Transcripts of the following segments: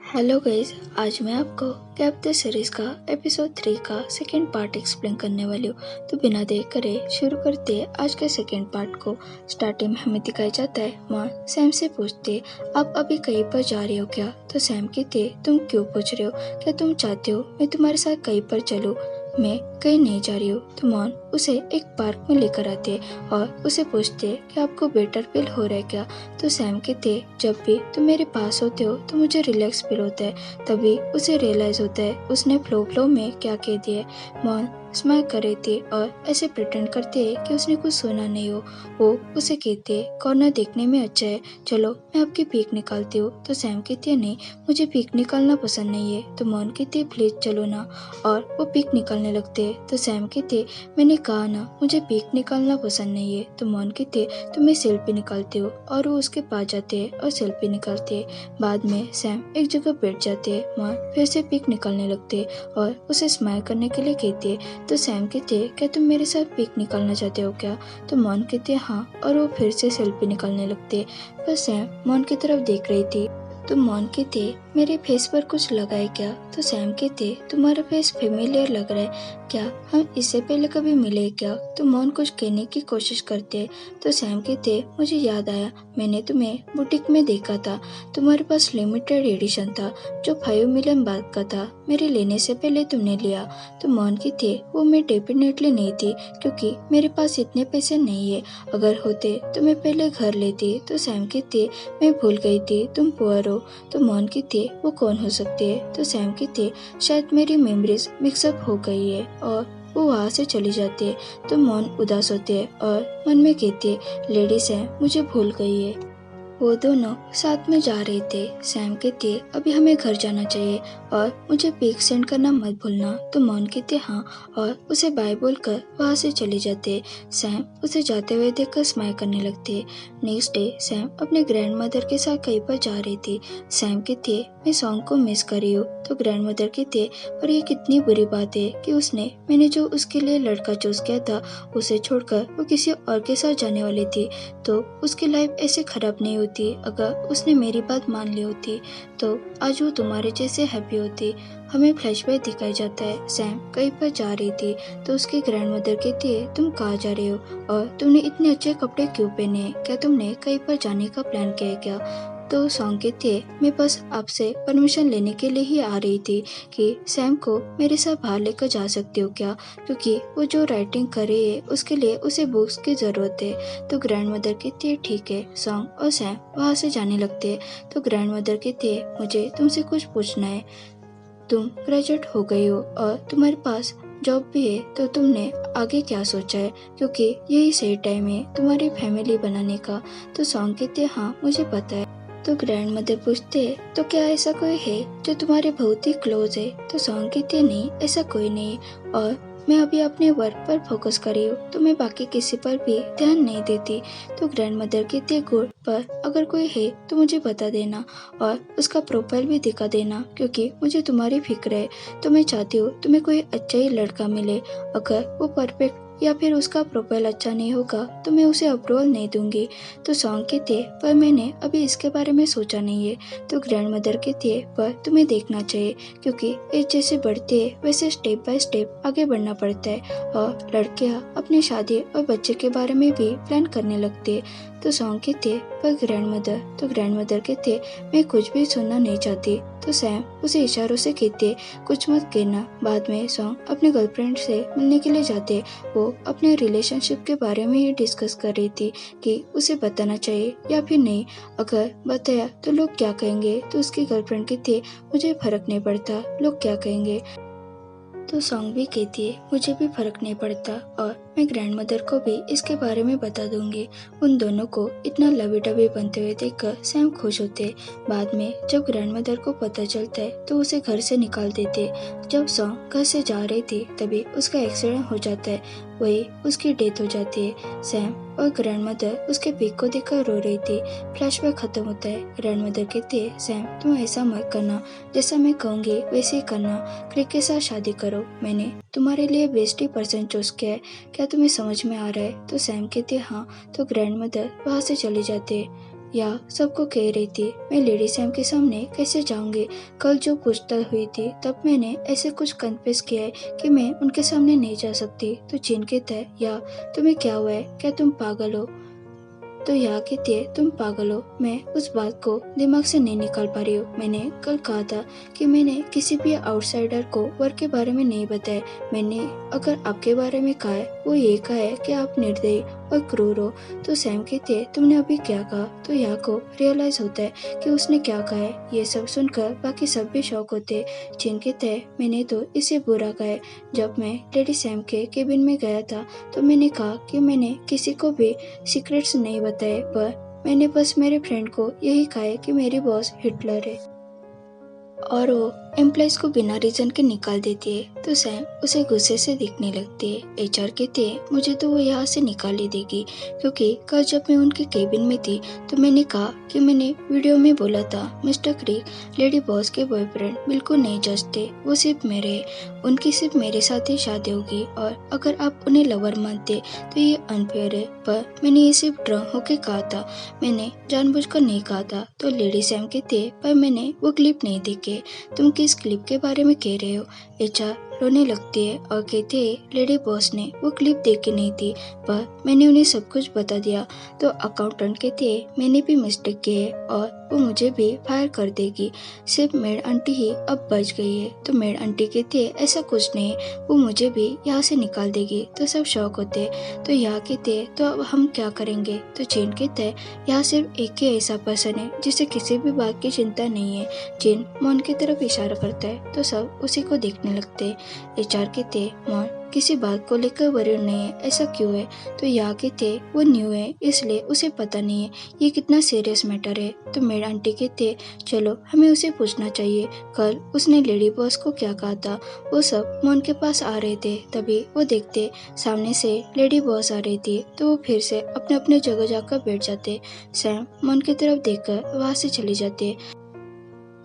Hello guys, आज मैं आपको कैप द सीरीज का एपिसोड 3 का सेकेंड पार्ट एक्सप्लेन करने वाली हूँ। तो बिना देर करे शुरू करते हैं आज के सेकेंड पार्ट को। स्टार्टिंग में हमें दिखाया जाता है माँ सैम से पूछते, आप अभी कहीं पर जा रहे हो क्या? तो सैम कहते, तुम क्यों पूछ रहे हो? क्या तुम चाहते हो मैं तुम्हारे साथ कहीं पर चलूँ? मैं कहीं नहीं जा रही हूँ। तो मॉन उसे एक पार्क में लेकर आते और उसे पूछते कि आपको बेटर फील हो रहा है क्या? तो सैम कहते, जब भी तुम मेरे पास होते हो तो मुझे रिलैक्स फील होता है। तभी उसे रियलाइज होता है उसने फ्लो में क्या कह दिया। मॉन स्माइल कर रही थी और ऐसे प्रिटेंड करते कि उसने कुछ सुना नहीं हो। वो उसे कहते, कॉर्नर देखने में अच्छा है, चलो मैं आपकी पीक निकालती हूँ। तो सैम कहती है, नहीं मुझे पीक निकालना पसंद नहीं है। तो मॉन कहती है, प्लीज चलो ना। और वो पीक निकालने लगते हैं। तो सैम कहते, मैंने कहा ना मुझे पीक निकालना पसंद नहीं है। तो मॉन कहते, तो मैं सेल्फी निकालती हूँ। और वो उसके पास जाते हैं और सेल्फी निकालते हैं। बाद में सैम एक जगह बैठ जाते हैं। मॉन फिर से पीक निकालने लगते हैं और उसे स्माइल करने के लिए कहते हैं। तो सैम कहते, क्या तुम मेरे साथ पिक निकालना चाहते हो क्या? तो मॉन कहते, हाँ। और वो फिर से सेल्फी निकालने लगते। पर सैम मॉन की तरफ देख रही थी। तो मॉन कहते, मेरे फेस पर कुछ लगा है क्या? तो सैम कहते, तुम्हारा फेस फेमिलियर लग रहा है, क्या हम इससे पहले कभी मिले क्या? तो मॉन कुछ कहने की कोशिश करते। तो सैम कहते, मुझे याद आया, मैंने तुम्हें बुटीक में देखा था। तुम्हारे पास लिमिटेड एडिशन था जो 5 मिलियन बात का था। मेरे लेने से पहले तुमने लिया। तो मॉन की थे, वो मैं डेफिनेटली नहीं थी क्योंकि मेरे पास इतने पैसे नहीं है। अगर होते तो मैं पहले घर लेती। तो सैम की थे, मैं भूल गई थी तुम पुअर हो। तो मॉन की थे, वो कौन हो सकते है? तो सैम की थे, शायद मेरी मेमोरीज मिक्सअप हो गई है। और वो वहाँ से चली जाती है। तो मॉन उदास होते है और मन में कहती है, लेडीज है मुझे भूल गई है। वो दोनों साथ में जा रहे थे। सैम कहते, अभी हमें घर जाना चाहिए और मुझे पिक सेंड करना मत भूलना। तो मॉन कहते, हाँ। और उसे बाय बोलकर वहाँ से चले जाते। सैम उसे जाते हुए देखकर स्माइल करने लगते। नेक्स्ट डे सैम अपने ग्रैंड मदर के साथ कहीं पर जा रही थी। सैम कहते, मैं सॉन्ग को मिस कर रही हूँ। तो ग्रैंड मदर कहते, और ये कितनी बुरी बात है कि मैंने जो उसके लिए लड़का चूज किया था उसे छोड़कर वो किसी और के साथ जाने वाली थी। तो उसकी लाइफ ऐसे खराब नहीं होती। अगर उसने मेरी बात मान ली होती तो आज वो तुम्हारे जैसे हैप्पी होती। हमें फ्लैशबैक दिखाया जाता है। सैम कहीं पर जा रही थी तो उसकी ग्रैंडमदर कहती है, तुम कहाँ जा रहे हो और तुमने इतने अच्छे कपड़े क्यों पहने हैं? क्या तुमने कहीं पर जाने का प्लान किया है क्या? तो सॉन्ग कहती है, मैं बस आपसे परमिशन लेने के लिए ही आ रही थी कि सैम को मेरे साथ बाहर लेकर जा सकती हो क्या, क्योंकि वो जो राइटिंग कर रही है उसके लिए उसे बुक्स की जरूरत है। तो ग्रैंड मदर कहती है, ठीक है। सॉन्ग और सैम वहाँ से जाने लगते हैं। तो ग्रैंड मदर कहती है, मुझे तुमसे कुछ पूछना है। तुम ग्रेजुएट हो गई हो और तुम्हारे पास जॉब भी है, तो तुमने आगे क्या सोचा है, क्योंकि यही सही टाइम है तुम्हारी फैमिली बनाने का। तो सॉन्ग कहते, हाँ मुझे पता है। तो ग्रैंड मदर पूछते, तो क्या ऐसा कोई है जो तुम्हारे बहुत ही क्लोज है? तो सॉन्ग कहते, नहीं ऐसा कोई नहीं, और मैं अभी अपने वर्क पर फोकस कर रही हूँ तो मैं बाकी किसी पर भी ध्यान नहीं देती। तो ग्रैंड मदर कहती, गुड, पर अगर कोई है तो मुझे बता देना और उसका प्रोफाइल भी दिखा देना, क्योंकि मुझे तुम्हारी फिक्र है। तो मैं चाहती हूँ तुम्हें कोई अच्छा ही लड़का मिले। अगर वो परफेक्ट या फिर उसका प्रोफाइल अच्छा नहीं होगा तो मैं उसे अप्रूवल नहीं दूंगी। तो सॉन्ग कहते, पर मैंने अभी इसके बारे में सोचा नहीं है। तो ग्रैंड मदर कहती है, पर तुम्हें देखना चाहिए, क्योंकि एज जैसे बढ़ती है वैसे स्टेप बाय स्टेप आगे बढ़ना पड़ता है और लड़कियां अपनी शादी और बच्चे के बारे में भी प्लान करने लगती है। तो सॉन्ग कहते, पर ग्रैंड मदर कहते, मैं कुछ भी सुनना नहीं चाहती। तो सैम उसे इशारों से कहते, कुछ मत कहना। बाद में सॉन्ग अपने गर्लफ्रेंड से मिलने के लिए जाते। वो अपने रिलेशनशिप के बारे में ही डिस्कस कर रही थी कि उसे बताना चाहिए या फिर नहीं। अगर बताया तो लोग क्या कहेंगे? तो उसकी गर्लफ्रेंड कहती, मुझे फर्क नहीं पड़ता लोग क्या कहेंगे। तो सॉन्ग भी कहती है, मुझे भी फर्क नहीं पड़ता और मैं ग्रैंड मदर को भी इसके बारे में बता दूंगी। उन दोनों को इतना लवी डबी बनते हुए देखकर सैम खुश होते। बाद में जब ग्रैंड मदर को पता चलता है तो उसे घर से निकाल देते। जब सॉन्ग घर से जा रही थी तभी उसका एक्सीडेंट हो जाता है, वही उसकी डेथ हो जाती है। सैम और ग्रैंड मदर उसके पिक को देखकर रो रही थी। फ्लैशबैक खत्म होता है। ग्रैंड मदर कहती है, सैम तुम ऐसा मत करना, जैसा मैं कहूँगी वैसे ही करना। क्रिक के साथ शादी करो, मैंने तुम्हारे लिए बेस्ट ही पर्सन चूज किया है। क्या तुम्हें समझ में आ रहा है? तो सैम कहते, हाँ। तो ग्रैंड मदर वहाँ से चली जाते। या सबको कह रही थी मैं लेडी सैम के सामने कैसे जाऊंगी। कल जो पूछताछ हुई थी तब मैंने ऐसे कुछ कन्फेस किया है कि मैं उनके सामने नहीं जा सकती। तो जिन कहता है या तुम्हें क्या हुआ है, क्या तुम पागल हो। तो यहाँ कहती है तुम पागल हो, मैं उस बात को दिमाग से नहीं निकाल पा रही हूँ। मैंने कल कहा था कि मैंने किसी भी आउटसाइडर को वर्क के बारे में नहीं बताया। मैंने अगर आपके बारे में कहा है वो ये कहा है कि आप निर्दयी और क्रूर हो। तो सैम कहती है तुमने अभी क्या कहा। तो यहाँ को रियलाइज होता है कि उसने क्या कहा है। ये सब सुनकर बाकी सब भी शौक होते। जिन कहते हैं मैंने तो इसे बुरा कहा है। जब मैं लेडी सैम के केबिन में गया था तो मैंने कहा कि मैंने किसी को भी सीक्रेट्स नहीं बताए, पर मैंने बस मेरे फ्रेंड को यही कहा है कि मेरी बॉस हिटलर है और वो एम्प्लॉयज को बिना रीजन के निकाल देती है। तो सैम उसे गुस्से से दिखने लगती है। एचआर कहते हैं मुझे तो वो यहाँ से निकाल ही देगी, क्योंकि कल जब मैं उनके केबिन में थी तो मैंने कहा कि मैंने वीडियो में बोला था मिस्टर क्रिक लेडी बॉस के बॉयफ्रेंड बिल्कुल नहीं जचते, वो सिर्फ मेरे हैं, उनकी सिर्फ मेरे साथ ही शादी होगी और अगर आप उन्हें लवर मानते तो ये अनफेयर है। पर मैंने ये सिर्फ ड्रंक होके कहा था, मैंने जानबूझकर नहीं कहा था। तो लेडी सैम कहते हैं पर मैंने वो क्लिप नहीं देखी, तुम किस क्लिप के बारे में कह रहे हो। एचआर रोने लगती है और कहते हैं लेडी बॉस ने वो क्लिप देखी नहीं थी, पर मैंने उन्हें सब कुछ बता दिया। तो अकाउंटेंट कहते हैं मैंने भी मिस्टेक की है और वो मुझे भी फायर कर देगी, सिर्फ मेड आंटी ही अब बच गई है। तो मेड आंटी कहती है ऐसा कुछ नहीं, वो मुझे भी यहाँ से निकाल देगी। तो सब शौक होते हैं। तो यहाँ कहते हैं तो अब हम क्या करेंगे। तो चेन कहता है यहाँ सिर्फ एक ही ऐसा पर्सन है जिसे किसी भी बात की चिंता नहीं है। चेन मॉन की तरफ इशारा करता है तो सब उसी को देखने लगते हैं। एचआर कहते मॉन किसी बात को लेकर वरीड नहीं है, ऐसा क्यों है। तो यहाँ कहते वो न्यू है इसलिए उसे पता नहीं है ये कितना सीरियस मैटर है। तो मेड आंटी कहते चलो हमें उसे पूछना चाहिए, कल उसने लेडी बॉस को क्या कहा था। वो सब मॉन के पास आ रहे थे, तभी वो देखते सामने से लेडी बॉस आ रही थी। तो वो फिर से अपने अपने जगह जाकर बैठ जाते। सैम मॉन की तरफ देखकर वहां से चली जाते।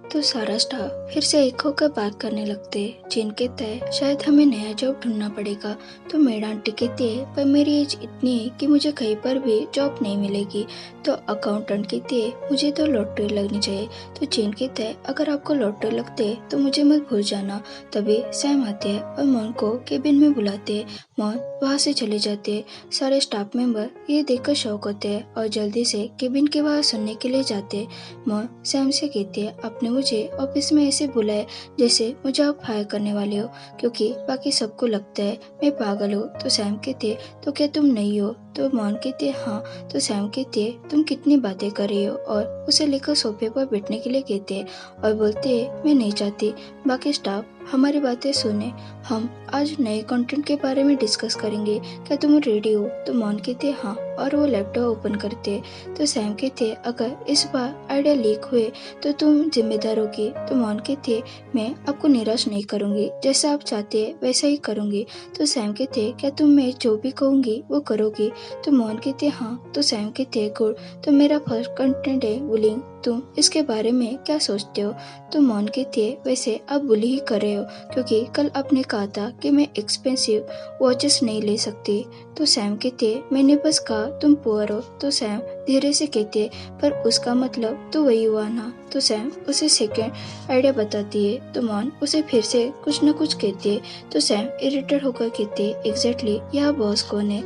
तो सारा स्टाफ फिर से एक होकर बात करने लगते। जिन कहता है शायद हमें नया जॉब ढूंढना पड़ेगा। तो मेड आंटी कहती है पर मेरी एज इतनी है कि मुझे कहीं पर भी जॉब नहीं मिलेगी। तो अकाउंटेंट कहती है मुझे तो लॉटरी लगनी चाहिए। तो जिन कहता है अगर आपको लॉटरी लगती है तो मुझे मत भूल जाना। तभी सैम आते हैं और मॉन को केबिन में बुलाते हैं। मॉन वहाँ से चले जाते हैं। सारे स्टाफ मेंबर ये देखकर शौक होते हैं और जल्दी से केबिन के बाहर सुनने के लिए जाते। मॉन सैम से कहती है आपने मुझे ऑफिस में ऐसे बुलाया जैसे मुझे आप फायर करने वाले हो, क्योंकि बाकी सबको लगता है मैं पागल हूँ। तो सैम कहते तो क्या तुम नहीं हो। तो मॉन कहते हाँ। तो सैम कहते तुम कितनी बातें कर रही हो और उसे लेकर सोफे पर बैठने के लिए कहते और बोलते मैं नहीं चाहती बाकी स्टाफ हमारी बातें सुने, हम आज नए कंटेंट के बारे में डिस्कस करेंगे, क्या तुम रेडी हो। तो मॉन कहते हाँ और वो लैपटॉप ओपन करते। तो सैम कहते अगर इस बार आइडिया लीक हुए तो तुम जिम्मेदार होगी। तो मॉन कहते मैं आपको निराश नहीं करूंगी, जैसा आप चाहते हैं वैसा ही करूंगी। तो सैम कहते क्या तुम मैं जो भी कहूंगी वो करोगी। तो मॉन कहते हाँ। तो सैम कहते गुड, तो मेरा फर्स्ट कंटेंट है बुलिंग, तुम इसके बारे में क्या सोचते हो। तो मॉन कहती है वैसे आप बुली ही कर रहे हो, क्योंकि कल आपने कहा था कि मैं एक्सपेंसिव वॉचेस नहीं ले सकती। तो सैम कहते मैंने बस कहा तुम पुअर हो। तो सैम धीरे से कहते पर उसका मतलब तो वही हुआ ना। तो सैम उसे सेकेंड आइडिया बताती है। तो मॉन उसे फिर से कुछ न कुछ कहती है। तो सैम इरिटेट होकर कहते एग्जैक्टली यह बॉस कौन है,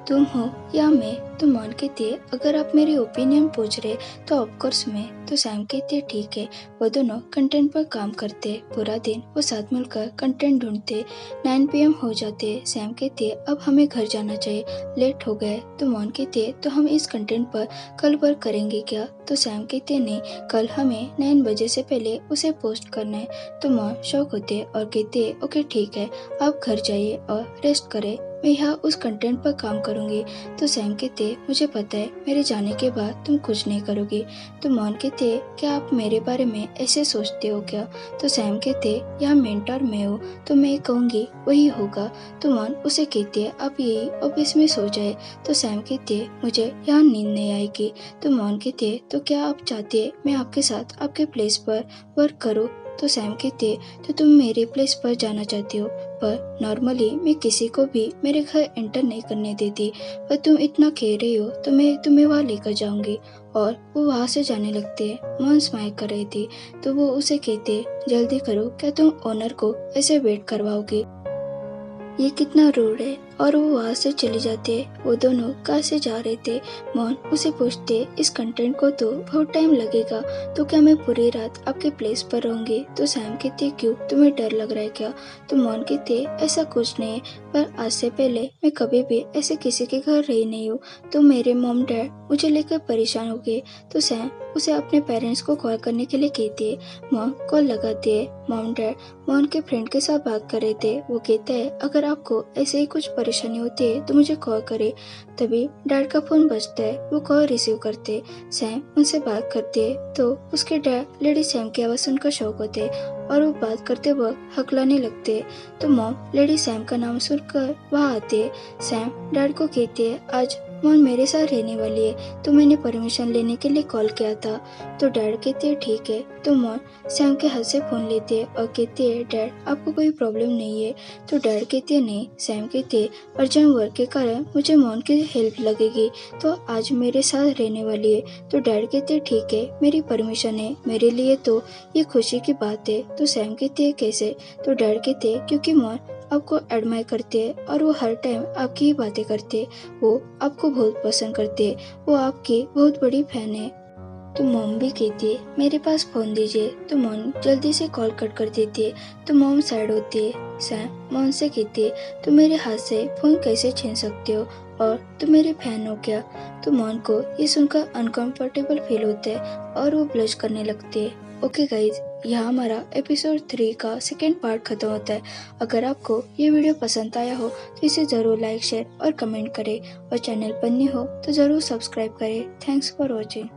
तुम हो या मैं। तो मॉन कहती है अगर आप मेरी ओपिनियन पूछ रहे तो ऑफकोर्स मैं। तो सैम कहती है ठीक है। वो दोनों कंटेंट पर काम करते। पूरा दिन वो साथ मिलकर कंटेंट ढूंढते। 9 PM हो जाते। सैम कहती है अब हमें घर जाना चाहिए, लेट हो गए। तो मॉन कहती है तो हम इस कंटेंट पर कल वर्क करेंगे क्या। तो सैम कहते हैं नहीं, कल हमें 9 बजे से पहले उसे पोस्ट करना है। तो मॉन शौक होते और कहते हैं ओके ठीक है, आप घर जाइए और रेस्ट करें, मैं यहाँ उस कंटेंट पर काम करूंगी। तो सैम कहते मुझे पता है मेरे जाने के बाद तुम कुछ नहीं करोगी। तो मॉन कहते क्या आप मेरे बारे में ऐसे सोचते हो क्या। तो सैम कहते यहाँ मेंटर मैं हूँ, तो मैं कहूँगी वही होगा। तो मॉन उसे कहते आप यही ऑफिस में सो जाए। तो सैम कहते मुझे यहाँ नींद नहीं आएगी। तो मॉन कहते तो क्या आप चाहते मैं आपके साथ आपके प्लेस पर वर्क करूँ। तो सैम कहती है तो तुम मेरे प्लेस पर जाना चाहती हो, पर नॉर्मली मैं किसी को भी मेरे घर एंटर नहीं करने देती, पर तुम इतना कह रही हो तो मैं तुम्हें वहाँ लेकर जाऊंगी। और वो वहाँ से जाने लगते हैं। मोहन स्माइल कर रही थी तो वो उसे कहते जल्दी करो, क्या तुम ओनर को ऐसे वेट करवाओगी, ये कितना रूड है। और वो वहाँ से चली जाती है। वो दोनों कहाँ से जा रहे थे। मोहन उसे पूछते इस कंटेंट को तो बहुत टाइम लगेगा, तो क्या मैं पूरी रात आपके प्लेस पर रहूंगी। तो सैम कहते क्यों, तुम्हें डर लग रहा है क्या। तो मोहन कहते ऐसा कुछ नहीं है, पर आज से पहले मैं कभी भी ऐसे किसी के घर रही नहीं हूँ, तो मेरे मॉम डैड मुझे लेकर परेशान हो गए। तो सैम उसे अपने पेरेंट्स को कॉल करने के लिए कहती है। मोहन कॉल लगाते है। मॉम डैड मोहन के फ्रेंड के साथ बात कर रहे थे। वो कहते हैं अगर आपको ऐसे ही कुछ परेशानी होती है तो मुझे कॉल करे। तभी डैड का फोन बजता है। वो कॉल रिसीव करते। सैम उनसे बात करते तो उसके डैड लेडी सैम की आवाज सुनकर शौक होते और वो बात करते वक्त हकलाने लगते। तो मॉम लेडी सैम का नाम सुनकर वहाँ आते। सैम डैड को कहते है आज मोहन मेरे साथ रहने वाली है, तो मैंने परमिशन लेने के लिए कॉल किया था। तो डैड कहते हैं ठीक है। तो मोहन सैम के हाथ से फोन लेते हैं और कहते हैं डैड आपको कोई प्रॉब्लम नहीं है। तो डैड कहते हैं नहीं। सैम कहते हैं अर्जेंट वर्क के कारण मुझे मोहन की हेल्प लगेगी, तो आज मेरे साथ रहने वाली है। तो डैड कहते हैं ठीक है, मेरी परमिशन है, मेरे लिए तो ये खुशी की बात है। तो सैम कहते हैं कैसे। तो डैड कहते हैं क्योंकि मोहन आपको एडमायर करते हैं और वो हर टाइम आपकी ही बातें करते हैं। वो आपको बहुत पसंद करते हैं, वो आपकी बहुत बड़ी फैन है। तो मॉम भी कहती है मेरे पास फोन दीजिए। तो मॉम जल्दी से कॉल कट कर देती है। तो मॉम सैड होती है। सैम मॉम से कहती है तुम मेरे हाथ से फोन कैसे छीन सकते हो और तुम मेरे फैन हो क्या। तो मॉम को ये सुनकर अनकंफर्टेबल फील होता है और वो ब्लश करने लगते हैं। ओके गाइज, यहाँ हमारा एपिसोड 3 का सेकेंड पार्ट खत्म होता है। अगर आपको ये वीडियो पसंद आया हो तो इसे जरूर लाइक शेयर और कमेंट करें, और चैनल पर न्यू हो तो जरूर सब्सक्राइब करें। Thanks for watching.